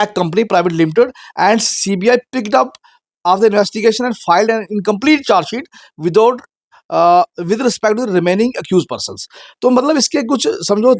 company private limited, and CBI picked up of the investigation and filed an incomplete charge sheet without with respect to remaining accused persons. तो मतलब इसके कुछ समझो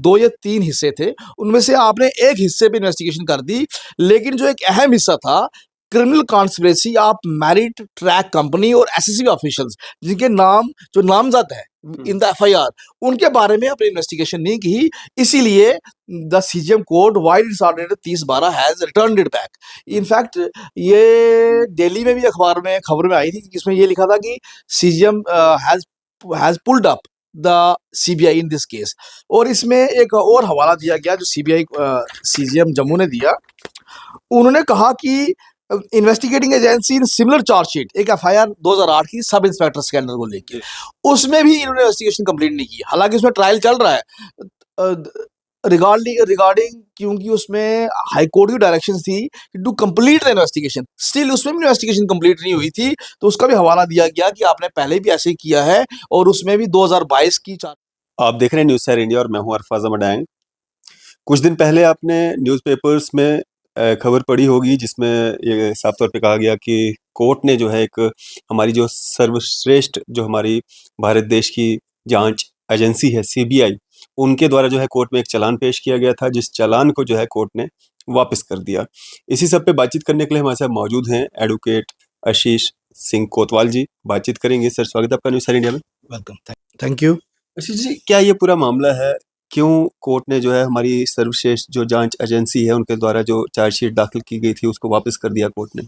2 या 3 हिस्से थे, उनमें से आपने एक हिस्से पे इन्वेस्टिगेशन कर दी, लेकिन जो एक अहम हिस्सा था criminal conspiracy of Merit Trac company और एसएसबी ऑफिशियल्स जिनके नाम जो नामजद है इन द एफआईआर, उनके बारे में आपने इन्वेस्टिगेशन नहीं की, इसीलिए the CGM court vide its order 30/12 has returned it back. In fact ये दिल्ली में भी अखबार में खबर में आई थी जिसमें ये लिखा था कि CGM has pulled up the CBI in this case. और इसमें एक और हवाला दिया गया जो सीबीआई सीजीएम जम्मू ने दिया। उन्होंने कहा कि investigating agency in similar chargesheet एक एफआईआर 2008 की सब इंस्पेक्टर स्कैंडल को लेके, उसमें भी इन्होंने इन्वेस्टिगेशन कंप्लीट नहीं की, हालांकि उसमें ट्रायल चल रहा है रिगार्डिंग क्योंकि उसमें हाई कोर्ट की डायरेक्शन थी to complete the investigation, still उसमें भी इन्वेस्टिगेशन कंप्लीट नहीं हुई थी, तो उसका भी हवाला दिया गया कि आपने पहले भी ऐसे ही किया है और उसमें भी 2022 की आप देख रहे हैं न्यूज़ सैर इंडिया और मैं हूं अरफाज अमडैंग। कुछ दिन पहले आपने न्यूज़पेपर्स में खबर पढ़ी होगी जिसमें ये साफ तौर पे कहा गया कि कोर्ट ने जो है एक हमारी जो सर्वश्रेष्ठ जो हमारी भारत देश की जांच एजेंसी है सीबीआई, उनके द्वारा जो है कोर्ट में एक चालान पेश किया गया था, जिस चालान को जो है कोर्ट ने वापस कर दिया। इसी सब पे बातचीत करने के लिए हमारे साथ मौजूद हैं एडवोकेट आशीष सिंह कोतवाल जी। बातचीत करेंगे। सर, स्वागत है आपका न्यूज़ सैर इंडिया में। Welcome, thank you. Ashish ji, क्या ये पूरा मामला है, क्यों कोर्ट ने जो है हमारी सर्वश्रेष्ठ जो जांच एजेंसी है उनके द्वारा जो चार्जशीट दाखिल की गई थी उसको वापस कर दिया कोर्ट ने?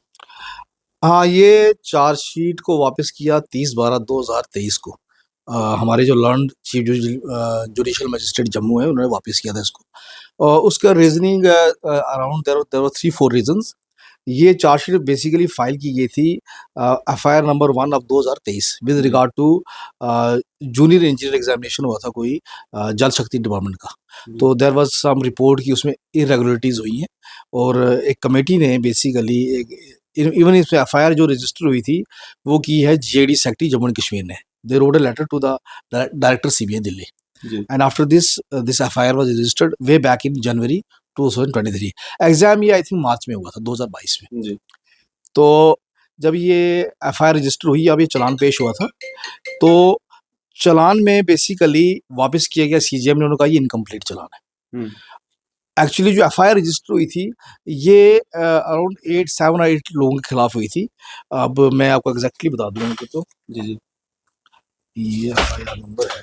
हाँ, ये चार्जशीट को वापस किया 30/12/2023 को। हमारे जो learned chief judicial magistrate Jammu है उन्होंने वापस किया था इसको। उसका reasoning around there were 3-4 reasons. ये चार्जशीट बेसिकली फाइल की गई थी FIR number 1 of 2023 with regard to junior engineer examination हुआ था कोई जल शक्ति डिपार्टमेंट का। तो देयर वाज सम रिपोर्ट की उसमें इरेगुलरिटीज हुई हैं और एक कमेटी ने बेसिकली इवन इसमें एफआईआर जो रजिस्टर हुई थी वो की है GID secretary Jammu and Kashmir ने। They wrote a letter to the director CBI Delhi and after this FIR was registered way back in January 2023। Exam ये आई थिंक मार्च में हुआ था 2022 में जी। तो जब ये एफआईआर रजिस्टर हुई, अब ये चालान पेश हुआ था, तो चालान में बेसिकली वापस किया गया सीजीएम ने, उन्होंने कहा ये इनकम्प्लीट चालान है। एक्चुअली जो एफआईआर रजिस्टर हुई थी ये अराउंड 7 और 8 लोगों के खिलाफ हुई थी। अब मैं आपको एग्जैक्टली बता दूं उनको, तो जी जी ये एफआईआर नंबर है,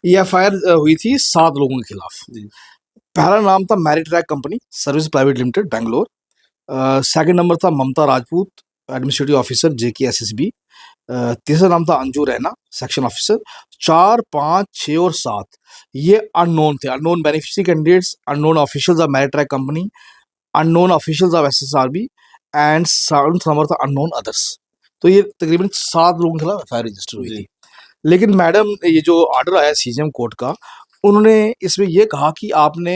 ये एफआईआर हुई थी 7 लोगों के खिलाफ। पहला नाम था Merit Trac company service private limited Bangalore. Second number था Mamta Rajput administrative officer JK SSB. तीसरा नाम था अंजू रैना सेक्शन ऑफिसर। 4, 5, 6 और 7 ये अननोन थे, unknown beneficiary candidates, unknown officials of Merit Trac company, unknown officials of SSRB and seventh number था unknown others. तो ये तकरीबन 7 लोगों के खिलाफ एफआईआर रजिस्टर हुई थी। लेकिन मैडम ये जो ऑर्डर आया सीजीएम कोर्ट का, उन्होंने इसमें ये कहा कि आपने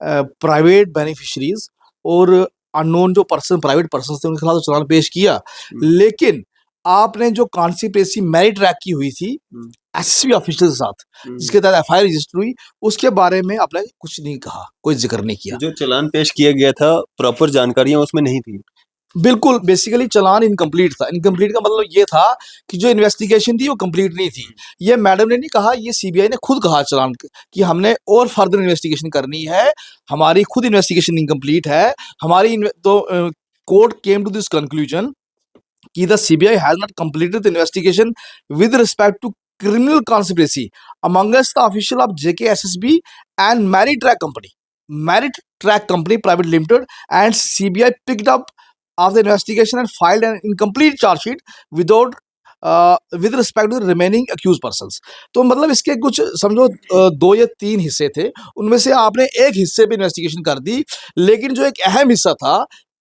प्राइवेट बेनिफिशरीज और अननोन जो पर्सन प्राइवेट पर्सन थे उनके खिलाफ चालान पेश किया, लेकिन आपने जो कॉन्स्पिरेसी मैरिट ट्रैक की हुई थी एसएसबी ऑफिशियल के साथ जिसके तहत एफआईआर रजिस्टर हुई, उसके बारे में आपने कुछ नहीं कहा, कोई जिक्र नहीं किया। जो चालान पेश किया गया था प्रॉपर जानकारियां उसमें नहीं थी। बिल्कुल, बेसिकली चालान इनकम्प्लीट था। इनकम्प्लीट का मतलब ये था कि जो इन्वेस्टिगेशन थी वो कंप्लीट नहीं थी। ये मैडम ने नहीं कहा, ये सीबीआई ने खुद कहा चालान कि हमने और फर्दर इन्वेस्टिगेशन करनी है, हमारी खुद इन्वेस्टिगेशन इनकम्प्लीट है। हमारी तो court came to this conclusion कि the CBI has not completed the investigation with respect to criminal conspiracy amongst the official of JKSSB and Merit Track Company Private Limited, and CBI picked up of the investigation and filed an incomplete charge sheet without with respect to the remaining accused persons। तो मतलब इसके कुछ समझो 2 या 3 हिस्से थे, उनमें से आपने एक हिस्से पे इन्वेस्टिगेशन कर दी, लेकिन जो एक अहम हिस्सा था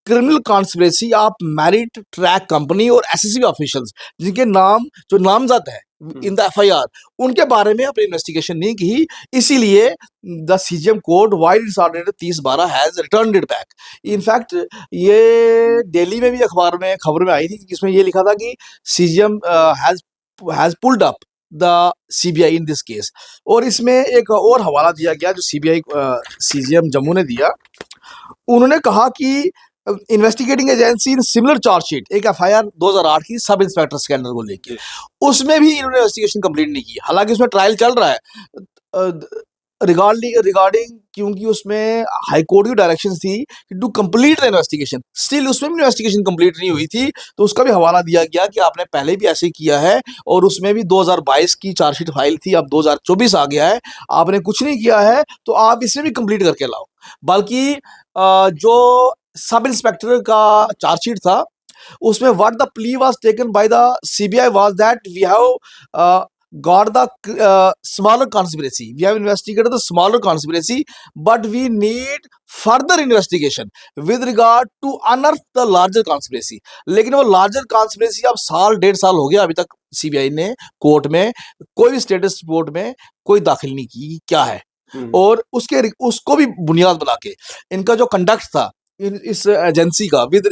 criminal conspiracy of Merit Trac company और एसएसबी ऑफिशियल्स, जिनके नाम जो नामजद है इन द एफआईआर, उनके बारे में अपनी इन्वेस्टिगेशन नहीं की। इसीलिए the CGM court vide its order dated 30/12 has returned it back. In fact ये दिल्ली में भी अखबार में खबर में आई थी, जिसमें ये लिखा था कि CGM has pulled up the CBI in this case. और इसमें एक और हवाला दिया गया जो सीबीआई सीजीएम जम्मू ने दिया। उन्होंने कहा कि investigating agency in similar chargesheet, एक एफआईआर 2008 की सब इंस्पेक्टर स्कैंडल को लेके, उसमें भी इन्होंने इन्वेस्टिगेशन कंप्लीट नहीं की। हालांकि उसमें ट्रायल चल रहा है रिगार्डिंग, क्योंकि उसमें हाई कोर्ट की डायरेक्शन थी to complete the investigation, still उसमें भी इन्वेस्टिगेशन कंप्लीट नहीं हुई थी। तो उसका भी हवाला दिया गया कि आपने पहले भी ऐसे किया है, और उसमें भी 2022 की चार्जशीट फाइल थी, अब 2024 आ गया है, आपने कुछ नहीं किया है, तो आप इसमें भी कंप्लीट करके लाओ। बल्कि जो सब इंस्पेक्टर का चार्जशीट था, उसमें what the plea was taken by the CBI was that we have got the smaller conspiracy, we have investigated the smaller conspiracy, but we need further investigation with regard to unearth the larger conspiracy। लेकिन वो larger conspiracy अब साल 1.5 साल हो गया, अभी तक CBI ने कोर्ट में कोई भी स्टेटस रिपोर्ट में कोई दाखिल नहीं की क्या है। और उसको भी बुनियाद बना के इनका जो कंडक्ट था इस एजेंसी का with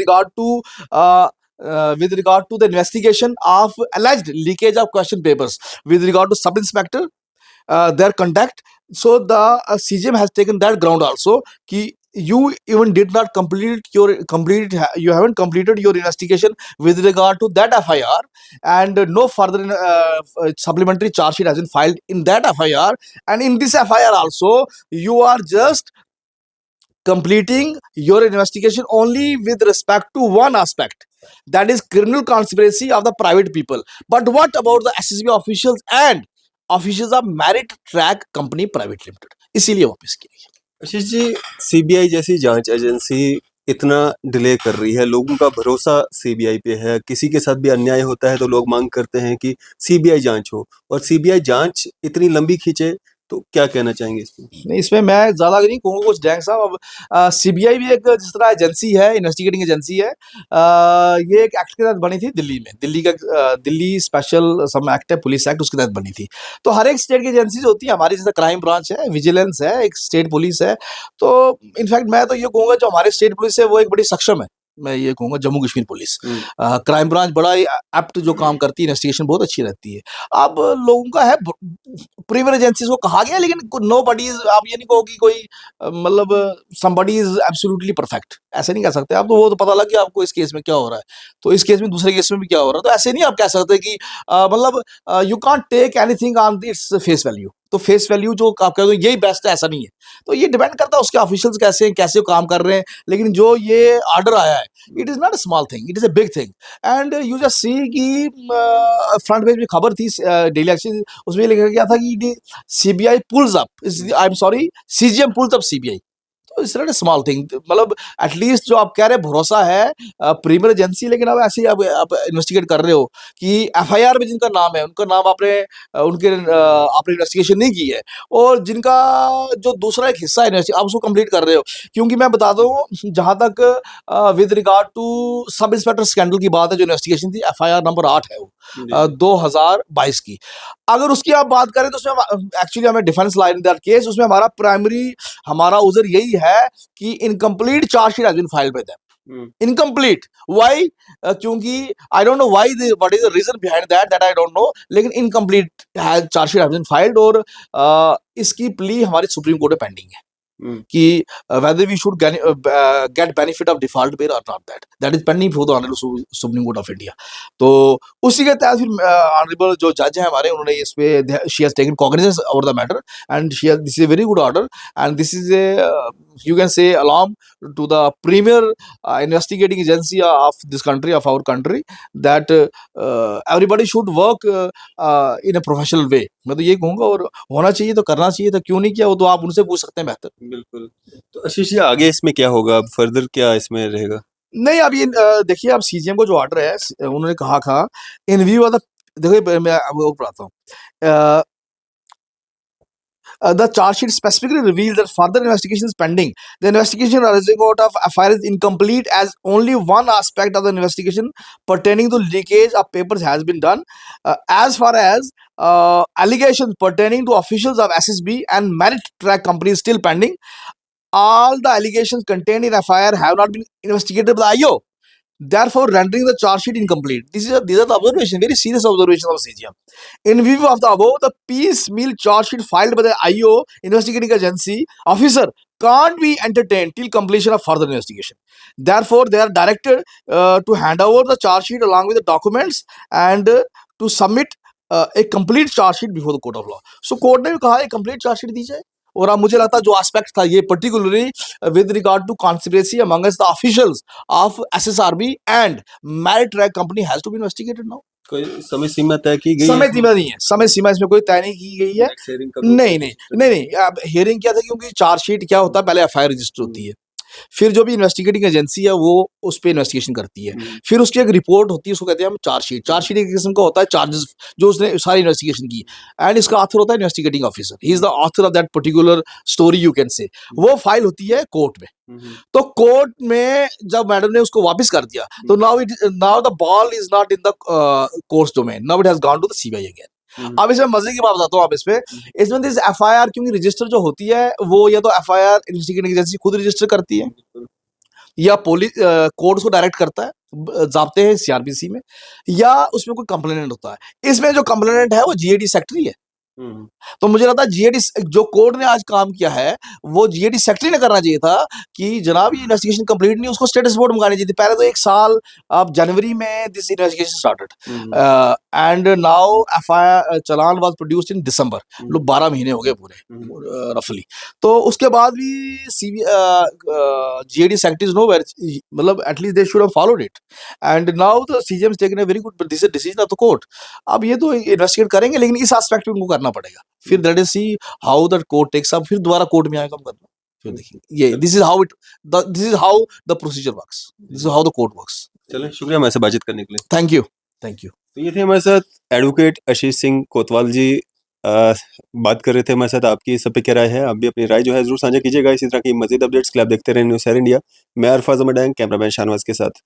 regard to the investigation of alleged leakage of question papers with regard to sub inspector, their conduct, so the CGM has taken that ground also कि you even did not you haven't completed your investigation with regard to that FIR, and no further supplementary charge sheet has been filed in that FIR, and in this FIR also you are just completing your investigation only with respect to one aspect, that is criminal conspiracy of the private people. But what about the SSB officials and officials of Merit Track Company Private Limited? इसीलिए वापस किया गया। Ashish ji, CBI जैसी जांच agency इतना delay कर रही है, लोगों का भरोसा सीबीआई पे है, किसी के साथ भी अन्याय होता है तो लोग मांग करते हैं कि सीबीआई जांच हो, और सीबीआई जांच इतनी लंबी खींचे, तो क्या कहना चाहेंगे इसमें? नहीं, इसमें मैं ज्यादा नहीं कहूँगा कुछ डैंग साहब। अब सीबीआई भी एक जिस तरह एजेंसी है, इन्वेस्टिगेटिंग एजेंसी है, ये एक एक्ट के तहत बनी थी दिल्ली में, दिल्ली स्पेशल सम एक्ट है, पुलिस एक्ट, उसके तहत बनी थी। तो हर एक स्टेट की एजेंसीज होती है, हमारी जैसे क्राइम ब्रांच है, विजिलेंस है, एक स्टेट पुलिस है। तो इनफैक्ट मैं तो ये कहूँगा जो हमारे स्टेट पुलिस है वो एक बड़ी सक्षम है। मैं ये कहूँगा Jammu Kashmir police crime branch बड़ा एप्ट जो काम करती है, इन्वेस्टिगेशन बहुत अच्छी रहती है। अब लोगों का है प्रीमियर एजेंसीज को कहा गया, लेकिन नो बडी इज, आप ये नहीं कहो कि कोई मतलब समबडी इज एब्सोल्युटली परफेक्ट, ऐसे नहीं कह सकते आप। तो वो तो पता लग गया आपको इस केस में क्या हो रहा है, तो इस केस में दूसरे केस में भी क्या हो रहा है, तो ऐसे नहीं आप कह सकते कि मतलब you can't take anything on its face value. तो फेस वैल्यू जो आप कहते हो यही बेस्ट है, ऐसा नहीं है। तो ये डिपेंड करता है उसके ऑफिशियल्स कैसे कैसे काम कर रहे हैं। लेकिन जो ये ऑर्डर आया है, it is not a small thing, it is a big thing. And you just see कि फ्रंट पेज में खबर थी डेली एक्शन, उसमें लिखा गया था कि CBI pulls up, I am sorry, CGM pulls up CBI. तो it's not a small thing, मतलब एटलीस्ट जो आप कह रहे हैं भरोसा है प्रीमियर एजेंसी, लेकिन अब ऐसे ही आप इन्वेस्टिगेट कर रहे हो कि एफआईआर में जिनका नाम है उनका नाम आपने आपने इन्वेस्टिगेशन नहीं की है, और जिनका जो दूसरा एक हिस्सा है आप उसको कंप्लीट कर रहे हो। क्योंकि मैं बता दूं, जहां तक with regard to sub inspector scandal की बात है, जो इन्वेस्टिगेशन थी, एफआईआर नंबर 8 है वो 2022 की। अगर उसकी आप बात करें तो उसमें एक्चुअली हमें डिफेंस लाइन दैट केस, उसमें हमारा उजर यही है कि incomplete chargesheet has been filed by them. Incomplete why? क्योंकि I don't know why, what is the reason behind that I don't know, लेकिन incomplete chargesheet has been filed, और इसकी प्ली हमारी सुप्रीम कोर्ट में पेंडिंग है कि whether we should get benefit of default bail or not, that is pending before the Honorable Supreme Court of India। तो उसी के तहत फिर ऑनरेबल जो जज हैं हमारे, उन्होंने इस पे she has taken cognizance over the matter, and this is a very good order, and this is a you can say alarm to the premier investigating agency of this country, of our country, that everybody should work in a professional way। मैं तो ये कहूँगा, और होना चाहिए तो करना चाहिए, तो क्यों नहीं किया वो तो आप उनसे पूछ सकते हैं बेहतर। बिल्कुल। तो आशीष जी, आगे इसमें क्या होगा, अब फर्दर क्या इसमें रहेगा? नहीं, अब ये देखिए, अब सीजीएम को जो ऑर्डर है, उन्होंने कहा था इन व्यू ऑफ द, देखिए मैं वो पढ़ाता हूँ, The charge sheet specifically reveals that further investigation is pending. The investigation arising out of FIR is incomplete as only one aspect of the investigation pertaining to leakage of papers has been done. As far as allegations pertaining to officials of SSB and Merit Track Company is still pending. All the allegations contained in FIR have not been investigated by the IO, therefore rendering the charge sheet incomplete. These are the observation, very serious observations of CGM. In view of the above, the piecemeal charge sheet filed by the IO investigating agency officer can't be entertained till completion of further investigation. Therefore, they are directed to hand over the charge sheet along with the documents and to submit a complete charge sheet before the court of law. So, court ने भी कहा एक complete charge sheet दी जाए. और अब मुझे लगता है जो एस्पेक्ट था ये particularly with regard to conspiracy amongst the officials of SSRB and Merit Trac company has to be investigated now. कोई समय सीमा तय की गई समय सीमा नहीं है, समय सीमा इसमें कोई तय नहीं की गई है. हेयरिंग नहीं नहीं नहीं नहीं, अब हियरिंग क्या था, क्योंकि चार्जशीट क्या होता है, पहले एफआईआर रजिस्टर होती है, फिर जो भी इन्वेस्टिगेटिंग एजेंसी है वो उस पर इन्वेस्टिगेशन करती है, फिर उसकी एक रिपोर्ट होती है, उसको कहते हैं हम चार्जशीट. चार्जशीट एक किस्म का होता है चार्जेस जो उसने सारी इन्वेस्टिगेशन की, एंड इसका ऑथर होता है investigating officer. He is the author of that particular story you can say. वो फाइल होती है कोर्ट में. तो कोर्ट में जब मैडम ने उसको वापस कर दिया तो now the ball is not in the court's domain, now it has gone to the CBI again. अब इसमें मजे की बात बताता हूँ आप इसमें दिस एफआईआर, क्योंकि रजिस्टर जो होती है वो या तो एफआईआर इन्वेस्टिगेटिंग एजेंसी खुद रजिस्टर करती है या पुलिस कोर्ट को डायरेक्ट करता है, जाब्ते हैं सीआरपीसी में, या उसमें कोई कंप्लेनेंट होता है. इसमें जो कंप्लेनेंट है वो जीएडी सेक्रेटरी है. तो मुझे लगता है जीएडी जो कोर्ट ने आज काम किया है वो जीएडी सेक्रेटरी ने करना चाहिए था कि जनाब ये इन्वेस्टिगेशन कंप्लीट नहीं, उसको स्टेटस रिपोर्ट मंगानी चाहिए थी. पहले तो एक साल, अब जनवरी में this investigation started and now FIR challan was produced in December. लोग 12 महीने हो गए पूरे रफली. तो उसके बाद भी जीएडी सेक्रेटरीज नो वेयर, मतलब at least they should have followed it, and now the CGM is taken a very good this decision of the court. अब ये तो इन्वेस्टिगेट करेंगे, लेकिन इस एस्पेक्ट में उनको करना पड़ेगा. फिर that is see how that court takes up, फिर दोबारा कोर्ट में आएगा करना. फिर देखिए ये this is how the procedure works, this is how the court works. चलें, शुक्रिया हमारे साथ बातचीत करने के लिए. Thank you. तो ये थे हमारे साथ एडवोकेट आशीष सिंह कोतवाल जी. बात कर रहे थे हमारे साथ. आपकी सब पे क्या राय है? आप भी अपनी राय जो है जरूर साझा कीजिएगा. इसी तरह की मजीद अपडेट्स के लिए आप देखते रहें न्यूज़ शेयर इंडिया. मैं अरफाज अहमद, कैमरामैन शाहनवाज के साथ.